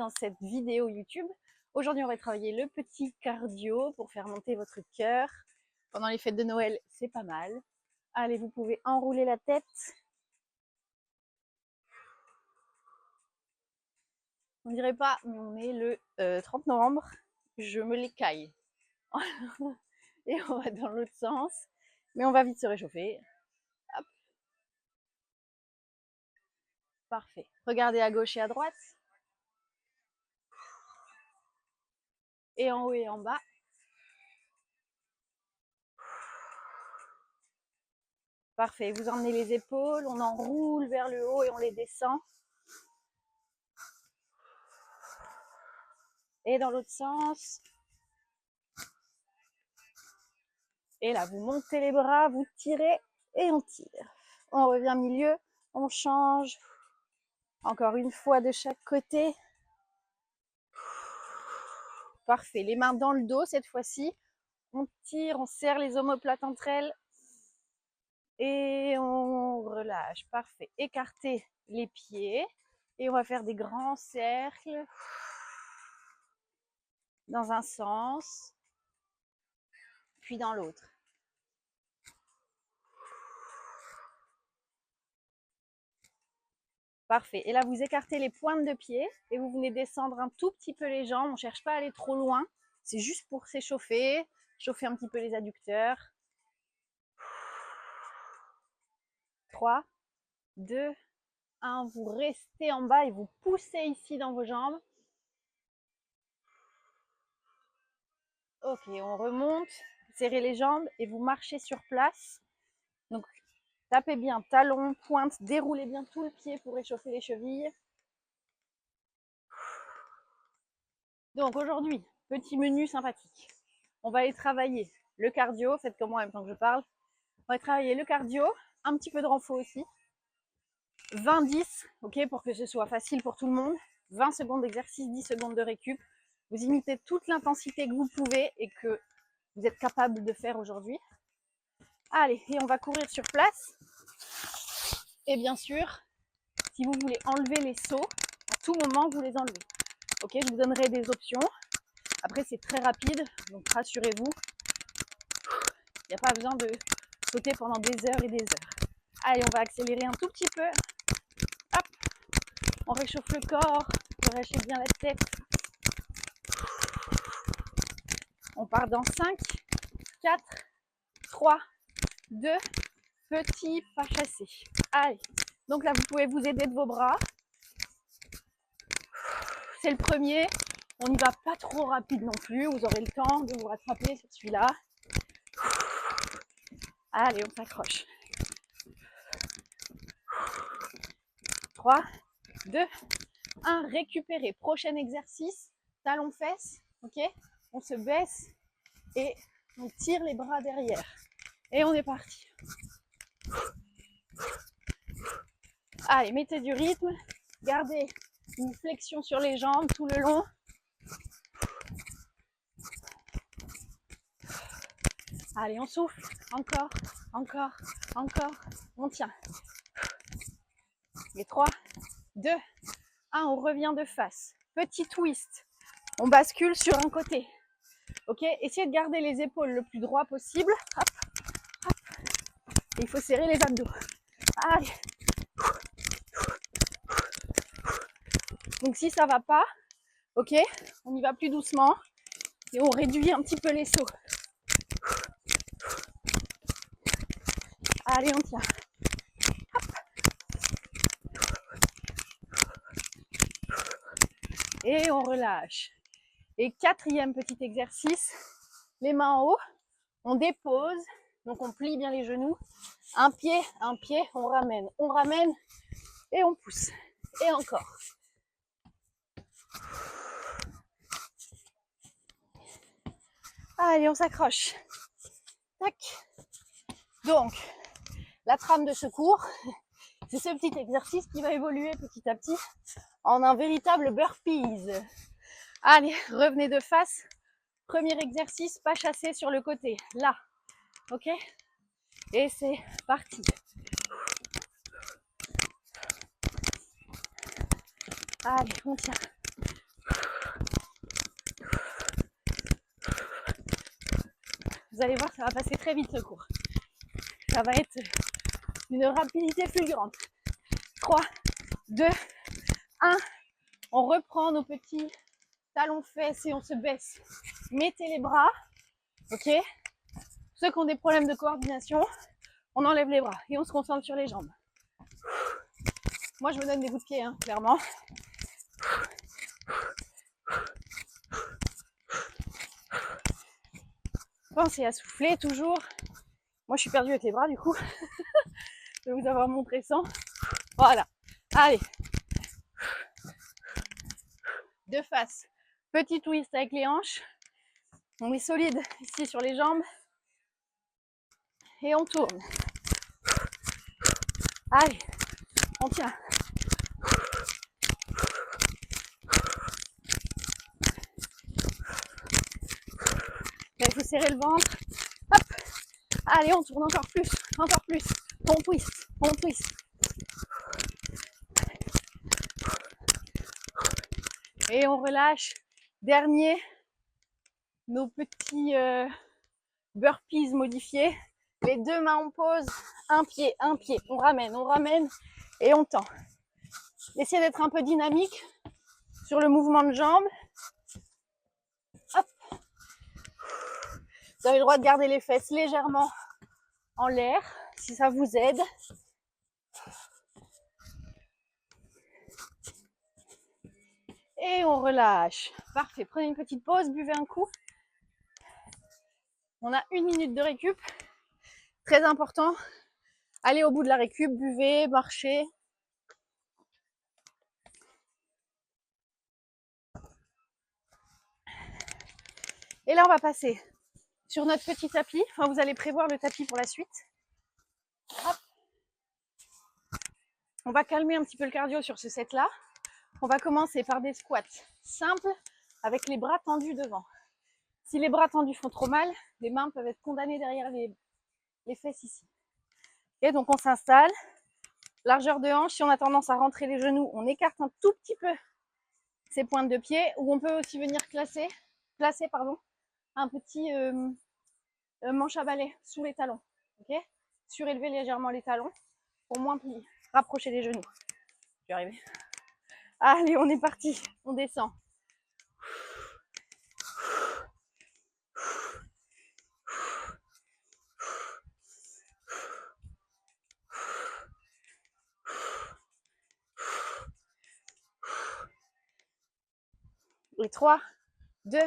dans cette vidéo YouTube. Aujourd'hui, on va travailler le petit cardio pour faire monter votre cœur. Pendant les fêtes de Noël, c'est pas mal. Allez, vous pouvez enrouler la tête. On dirait pas, mais on est le 30 novembre. Je me l'écaille. Et on va dans l'autre sens. Mais on va vite se réchauffer. Hop. Parfait. Regardez à gauche et à droite. Et en haut et en bas. Parfait. Vous emmenez les épaules, on enroule vers le haut et on les descend. Et dans l'autre sens. Et là, vous montez les bras, vous tirez et on tire. On revient milieu, on change. Encore une fois de chaque côté. Parfait. Les mains dans le dos cette fois-ci. On tire, on serre les omoplates entre elles. Et on relâche. Parfait. Écartez les pieds. Et on va faire des grands cercles. Dans un sens. Puis dans l'autre. Parfait. Et là, vous écartez les pointes de pied et vous venez descendre un tout petit peu les jambes. On ne cherche pas à aller trop loin. C'est juste pour s'échauffer, chauffer un petit peu les adducteurs. 3, 2, 1. Vous restez en bas et vous poussez ici dans vos jambes. Ok, on remonte. Serrez les jambes et vous marchez sur place. Donc, tapez bien talon, pointe, déroulez bien tout le pied pour réchauffer les chevilles. Donc aujourd'hui, petit menu sympathique. On va aller travailler le cardio, faites comme moi en même temps que je parle. On va travailler le cardio, un petit peu de renfort aussi. 20-10, ok, pour que ce soit facile pour tout le monde. 20 secondes d'exercice, 10 secondes de récup. Vous imitez toute l'intensité que vous pouvez et que vous êtes capable de faire aujourd'hui. Allez, et on va courir sur place. Et bien sûr, si vous voulez enlever les sauts, à tout moment, vous les enlevez. Ok, je vous donnerai des options. Après, c'est très rapide, donc rassurez-vous. Il n'y a pas besoin de sauter pendant des heures et des heures. Allez, on va accélérer un tout petit peu. Hop, on réchauffe le corps, relâchez bien la tête. On part dans 5, 4, 3, 2, petit pas chassé. Allez, donc là, vous pouvez vous aider de vos bras. C'est le premier. On n'y va pas trop rapide non plus. Vous aurez le temps de vous rattraper sur celui-là. Allez, on s'accroche. 3, 2, 1. Récupérez. Prochain exercice. Talons-fesses. Ok. On se baisse et on tire les bras derrière. Et on est parti. Allez, mettez du rythme. Gardez une flexion sur les jambes tout le long. Allez, on souffle. Encore, encore, encore. On tient. Et 3, 2, 1. On revient de face. Petit twist. On bascule sur un côté. Ok, essayez de garder les épaules le plus droit possible. Hop, hop. Et il faut serrer les abdos. Allez. Donc si ça va pas, ok, on y va plus doucement et on réduit un petit peu les sauts. Allez, on tient. Hop. Et on relâche. Et quatrième petit exercice, les mains en haut, on dépose, donc on plie bien les genoux. Un pied, on ramène et on pousse. Et encore. Allez, on s'accroche. Tac. Donc, la trame de secours, c'est ce petit exercice qui va évoluer petit à petit en un véritable burpees. Allez, revenez de face. Premier exercice, pas chassé sur le côté. Là, ok? Et c'est parti. Allez, on tient. Vous allez voir, ça va passer très vite ce cours. Ça va être une rapidité fulgurante. 3, 2, 1. On reprend nos petits talons fesses et on se baisse. Mettez les bras, ok? Ceux qui ont des problèmes de coordination, on enlève les bras et on se concentre sur les jambes. Moi, je me donne des coups de pied, hein, clairement. Pensez à souffler toujours. Moi, je suis perdue avec les bras, du coup. Je vais vous avoir montré sans. Voilà. Allez. De face. Petit twist avec les hanches. On est solide ici sur les jambes. Et on tourne. Allez. On tient. Là, il faut serrer le ventre. Hop. Allez, on tourne encore plus. Encore plus. On twist. On twist. Et on relâche. Dernier. Nos petits burpees modifiés. Les deux mains on pose. Un pied. On ramène. Et on tend. Essayez d'être un peu dynamique sur le mouvement de jambes. Hop. Vous avez le droit de garder les fesses légèrement en l'air, si ça vous aide. Et on relâche. Parfait. Prenez une petite pause, buvez un coup. On a 1 minute de récup. Très important. Allez au bout de la récup, buvez, marchez. Et là, on va passer sur notre petit tapis. Enfin, vous allez prévoir le tapis pour la suite. Hop. On va calmer un petit peu le cardio sur ce set-là. On va commencer par des squats simples avec les bras tendus devant. Si les bras tendus font trop mal, les mains peuvent être condamnées derrière les fesses ici. Et donc, on s'installe. Largeur de hanche. Si on a tendance à rentrer les genoux, on écarte un tout petit peu ses pointes de pied. Ou on peut aussi venir placer un petit manche à balai sous les talons. Okay, surélever légèrement les talons pour moins plier. Rapprocher les genoux. Je vais arriver. Allez, on est parti. On descend. Et 3, 2,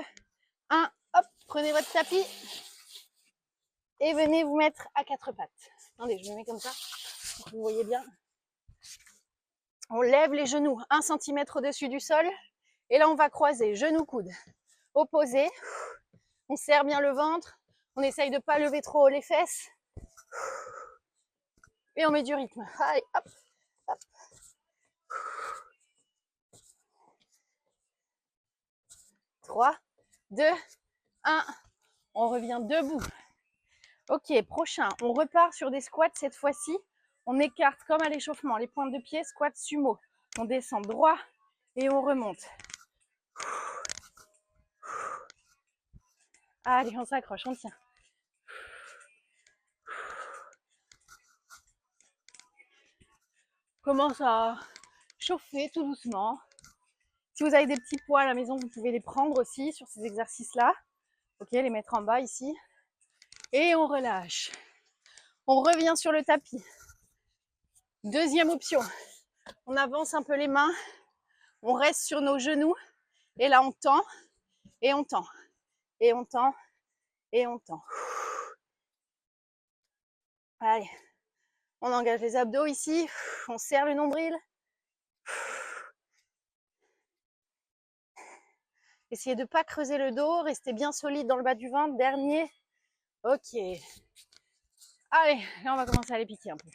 1. Hop, prenez votre tapis. Et venez vous mettre à 4 pattes. Attendez, je me mets comme ça pour que vous voyez bien. On lève les genoux 1 cm au-dessus du sol. Et là, on va croiser genoux-coudes. Opposés. On serre bien le ventre. On essaye de ne pas lever trop haut les fesses. Et on met du rythme. Allez, hop, hop. 3, 2, 1. On revient debout. Ok, prochain. On repart sur des squats cette fois-ci. On écarte comme à l'échauffement les pointes de pied, squat sumo. On descend droit et on remonte. Allez, on s'accroche, on tient. Commence à chauffer tout doucement. Si vous avez des petits poids à la maison, vous pouvez les prendre aussi sur ces exercices-là. Ok, les mettre en bas ici. Et on relâche. On revient sur le tapis. Deuxième option. On avance un peu les mains. On reste sur nos genoux. Et là, on tend. Et on tend. Et on tend. Et on tend. Allez. On engage les abdos ici. On serre le nombril. Essayez de ne pas creuser le dos. Restez bien solide dans le bas du ventre. Dernier. Ok. Allez, là, on va commencer à les piquer un peu.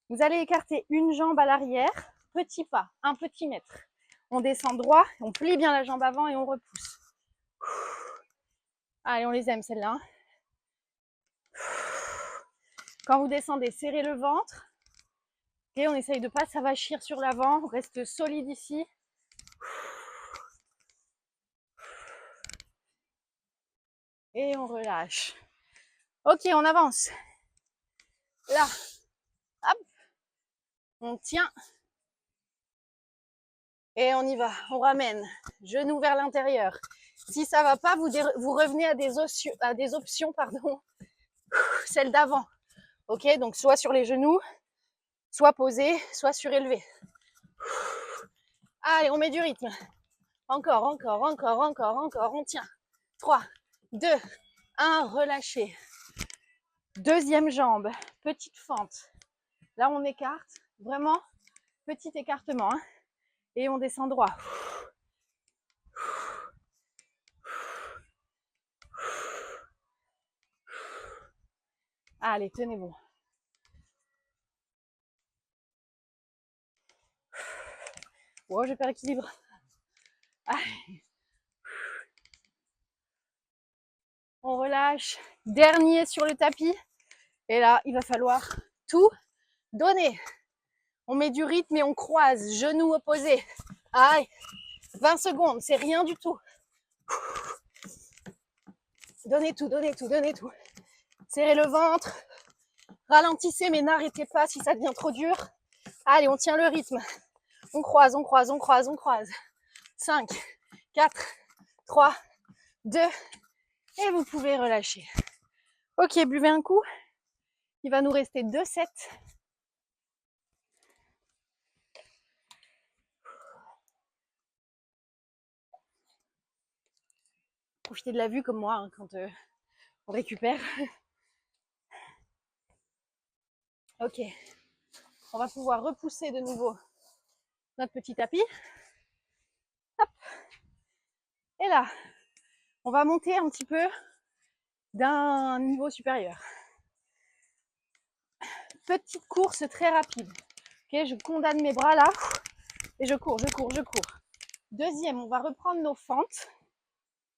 Vous allez écarter une jambe à l'arrière. Petit pas, un petit mètre. On descend droit. On plie bien la jambe avant et on repousse. Allez, on les aime celles-là. Quand vous descendez, serrez le ventre. Et on essaye de ne pas s'avachir sur l'avant. On reste solide ici. Et on relâche. Ok, on avance. Là, hop, on tient. Et on y va, on ramène. Genoux vers l'intérieur. Si ça va pas, vous revenez à des options, pardon, celles d'avant. Ok, donc soit sur les genoux, soit posé, soit surélevé. Allez, on met du rythme. Encore, encore, encore, encore, encore, on tient. 3, 2, 1, relâchez. Deuxième jambe, petite fente. Là, on écarte, vraiment, petit écartement. Hein, et on descend droit. Allez, tenez bon. Oh, je perds l'équilibre. Allez. On relâche. Dernier sur le tapis. Et là, il va falloir tout donner. On met du rythme et on croise. Genoux opposés. Allez, 20 secondes, c'est rien du tout. Donnez tout, donnez tout, donnez tout. Serrez le ventre. Ralentissez, mais n'arrêtez pas si ça devient trop dur. Allez, on tient le rythme. On croise, on croise, on croise, on croise. 5, 4, 3, 2, et vous pouvez relâcher. Ok, buvez un coup. Il va nous rester 2 sets. Profitez de la vue comme moi hein, quand on récupère. Ok, on va pouvoir repousser de nouveau notre petit tapis. Hop. Et là, on va monter un petit peu d'un niveau supérieur. Petite course très rapide. Ok, je condamne mes bras là et je cours, je cours, je cours. Deuxième, on va reprendre nos fentes.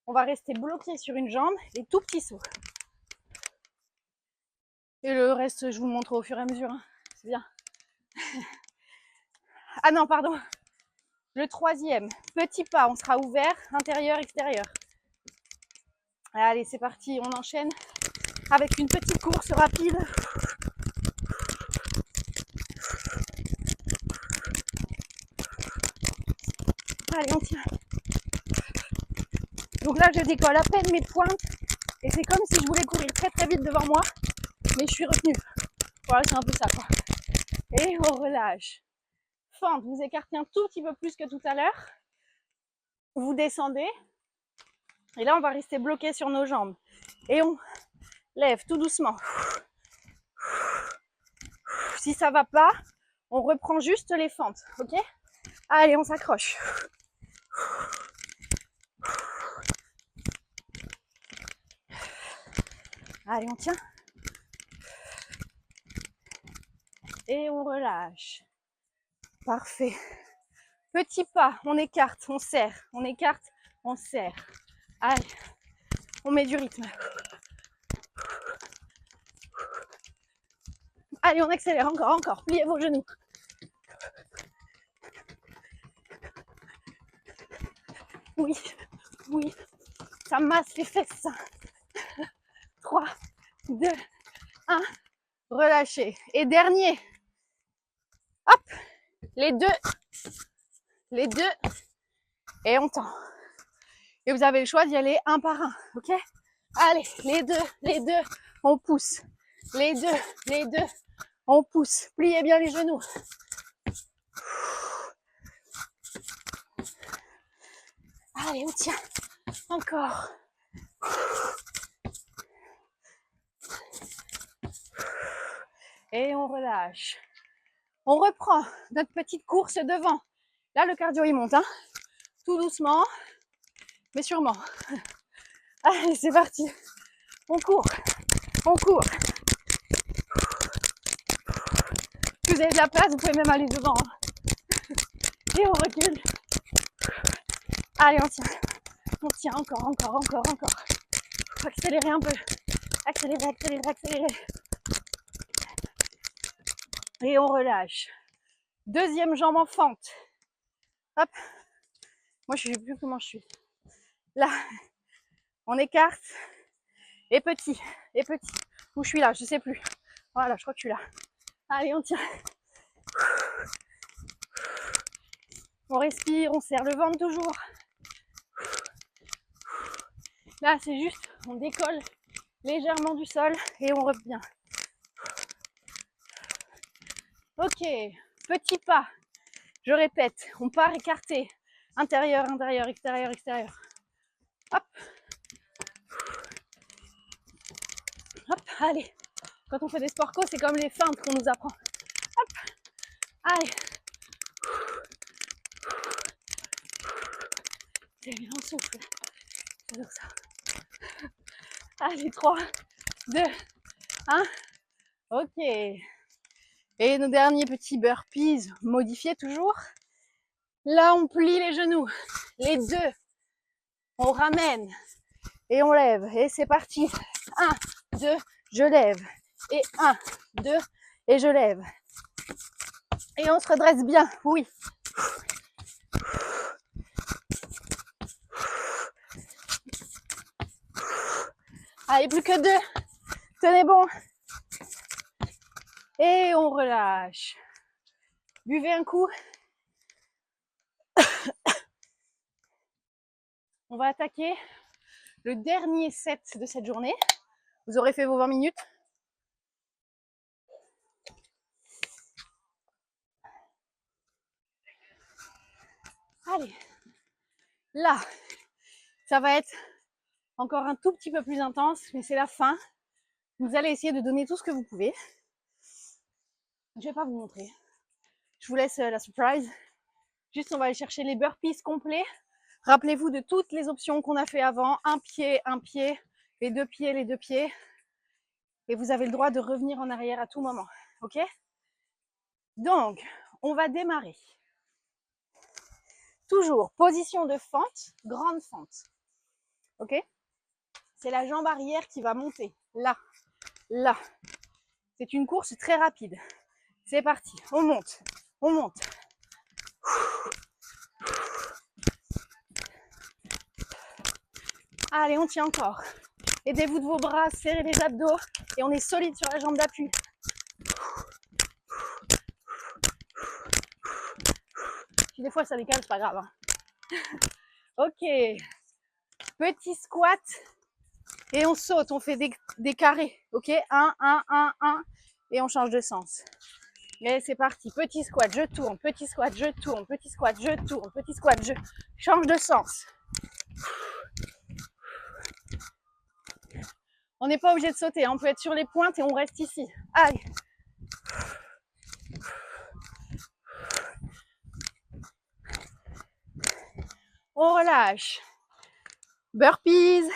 On va rester bloqué sur une jambe et tout petit saut. Et le reste, je vous le montre au fur et à mesure. Hein. C'est bien. Ah non, pardon. Le troisième, petit pas, on sera ouvert, intérieur, extérieur. Allez, c'est parti, on enchaîne avec une petite course rapide. Allez, on tient. Donc là, je décolle à peine mes pointes et c'est comme si je voulais courir très très vite devant moi, mais je suis retenue. Voilà, c'est un peu ça, quoi. Et on relâche. Fente, vous écartez un tout petit peu plus que tout à l'heure. Vous descendez. Et là, on va rester bloqué sur nos jambes. Et on lève tout doucement. Si ça va pas, on reprend juste les fentes, ok? Allez, on s'accroche. Allez, on tient. Et on relâche. Parfait. Petit pas, on écarte, on serre. On écarte, on serre. Allez, on met du rythme. Allez, on accélère encore, encore. Pliez vos genoux. Oui, oui. Ça masse les fesses. 3, 2, 1. Relâchez. Et dernier. Hop. Les deux. Et on tend. Et vous avez le choix d'y aller un par un. Ok? Allez, les deux. On pousse. Les deux. On pousse. Pliez bien les genoux. Allez, on tient. Encore. Et on relâche. On reprend notre petite course devant. Là, le cardio, il monte. Hein, tout doucement, mais sûrement. Allez, c'est parti. On court. On court. Si vous avez de la place, vous pouvez même aller devant. Hein. Et on recule. Allez, on tient. On tient encore, encore, encore, encore. Faut accélérer un peu. Accélérer, accélérer, accélérer. Et on relâche. Deuxième jambe en fente. Hop. Moi, je ne sais plus comment je suis. Là, on écarte. Et petit, et petit. Où je suis là, je sais plus. Voilà, je crois que je suis là. Allez, on tient. On respire, on serre le ventre toujours. Là, c'est juste, on décolle légèrement du sol et on revient. Ok, petit pas. Je répète, on part écarté. Intérieur, intérieur, extérieur, extérieur. Hop. Hop, allez. Quand on fait des sports co, c'est comme les feintes qu'on nous apprend. Hop. Allez. C'est bien, on souffle. Toujours ça. Allez, 3, 2, 1. Ok. Et nos derniers petits burpees modifiés toujours. Là, on plie les genoux. Les deux. On ramène. Et on lève. Et c'est parti. 1, 2, je lève. Et 1, 2, et je lève. Et on se redresse bien. Oui. Allez, plus que 2. Tenez bon. Et on relâche. Buvez un coup. On va attaquer le dernier set de cette journée. Vous aurez fait vos 20 minutes. Allez. Là, ça va être encore un tout petit peu plus intense, mais c'est la fin. Vous allez essayer de donner tout ce que vous pouvez. Je vais pas vous montrer. Je vous laisse la surprise. Juste, on va aller chercher les burpees complets. Rappelez-vous de toutes les options qu'on a fait avant. Un pied, les deux pieds, les deux pieds. Et vous avez le droit de revenir en arrière à tout moment. Ok? Donc, on va démarrer. Toujours, position de fente, grande fente. Ok? C'est la jambe arrière qui va monter. Là, là. C'est une course très rapide. C'est parti, on monte, on monte. Allez, on tient encore. Aidez-vous de vos bras, serrez les abdos et on est solide sur la jambe d'appui. Si des fois ça décale, c'est pas grave. Hein. Ok, petit squat et on saute, on fait des carrés. Ok, 1, 1, 1, 1 et on change de sens. Et c'est parti, petit squat, je tourne, petit squat, je tourne, petit squat, je tourne, petit squat, je change de sens. On n'est pas obligé de sauter, hein. On peut être sur les pointes et on reste ici. Allez. On relâche. Burpees.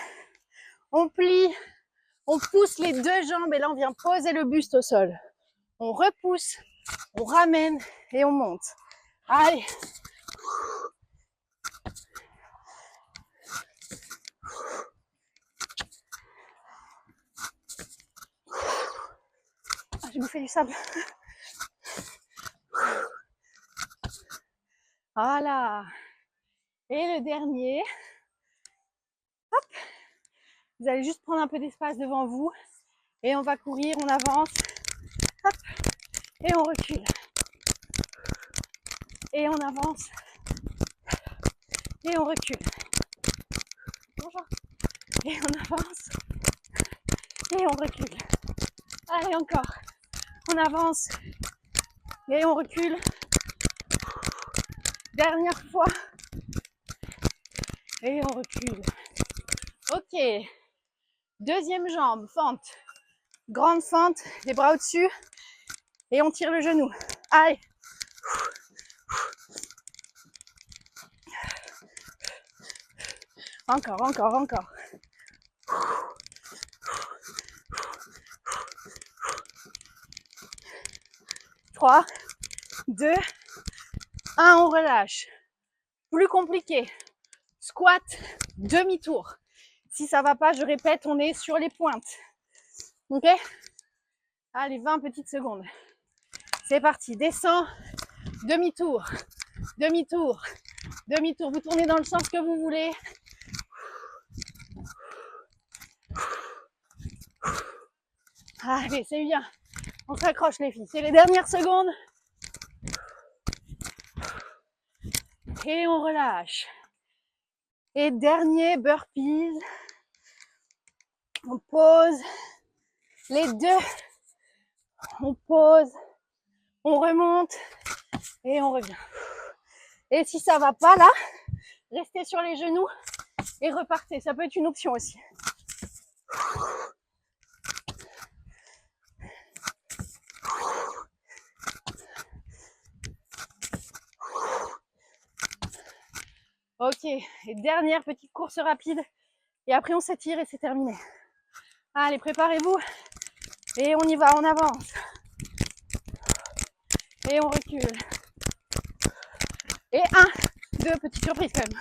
On plie. On pousse les deux jambes et là on vient poser le buste au sol. On repousse, on ramène et on monte. Allez. Ah, j'ai bouffé du sable. Voilà. Et le dernier. Hop. Vous allez juste prendre un peu d'espace devant vous. Et on va courir, on avance. Hop. Et on recule. Et on avance. Et on recule. Bonjour. Et on avance. Et on recule. Allez, encore. On avance. Et on recule. Dernière fois. Et on recule. Ok. Deuxième jambe, fente. Grande fente, les bras au-dessus. Et on tire le genou. Allez. Encore, encore, encore. 3, 2, 1, on relâche. Plus compliqué. Squat, demi-tour. Si ça va pas, je répète, on est sur les pointes. Ok? Allez, 20 petites secondes. C'est parti. Descends. Demi-tour. Demi-tour. Demi-tour. Vous tournez dans le sens que vous voulez. Allez, c'est bien. On s'accroche les filles. C'est les dernières secondes. Et on relâche. Et dernier burpees. On pose les deux. On pose. On remonte. Et on revient. Et si ça va pas là, restez sur les genoux et repartez. Ça peut être une option aussi. Ok, et dernière petite course rapide. Et après on s'étire et c'est terminé. Allez, préparez-vous. Et on y va, on avance. Et on recule. Et 1, 2, petite surprise quand même.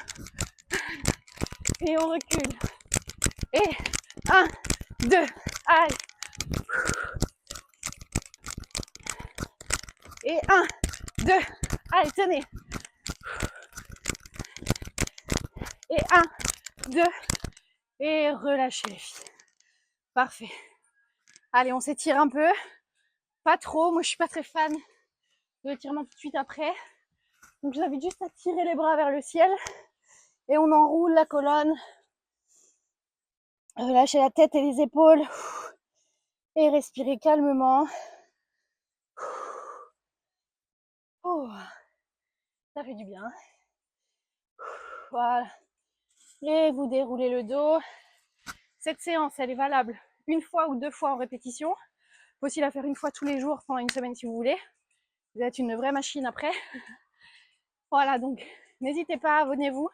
Et on recule. Et 1, 2, allez. Et 1, 2, allez, tenez. Et 1, 2, et relâchez les filles. Parfait. Allez, on s'étire un peu. Pas trop, moi je suis pas très fan de l'étirement tout de suite après. Donc je vous invite juste à tirer les bras vers le ciel. Et on enroule la colonne. Relâchez la tête et les épaules. Et respirez calmement. Oh, ça fait du bien. Voilà. Et vous déroulez le dos. Cette séance, elle est valable une fois ou 2 fois en répétition. Vous pouvez aussi la faire une fois tous les jours pendant une semaine si vous voulez. Vous êtes une vraie machine après. Voilà, donc n'hésitez pas, abonnez-vous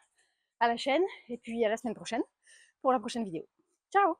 à la chaîne. Et puis à la semaine prochaine pour la prochaine vidéo. Ciao!